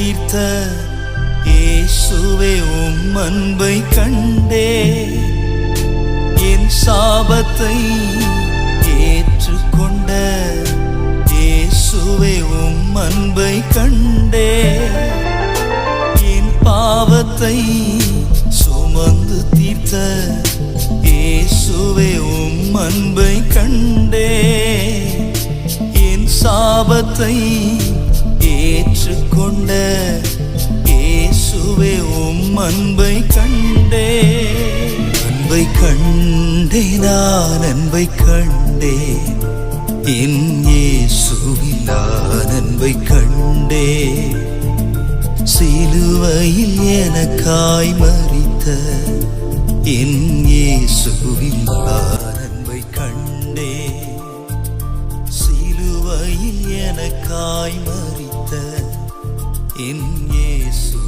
தீர்த்த இயேசுவே உம் அன்பை கண்டே என் சாபத்தை ஏற்றுக்கொண்ட இயேசுவே உம் அன்பை கண்டே என் பாவத்தை சுமந்து தீர்த்த இயேசுவே உம் அன்பை கண்டே என் சாபத்தை ஏற்றுக்கொண்ட இயேசுவே உம் அன்பை கண்டே அன்பை கண்டே நான் அன்பை கண்டே என் இயேசுவில் நான் அன்பை கண்டே சிலுவையில் எனக்காய் மரித்த என் இயேசுவில் நான் அன்பை கண்டே சிலுவையில் எனக்காய் மரித்த என் இயேசு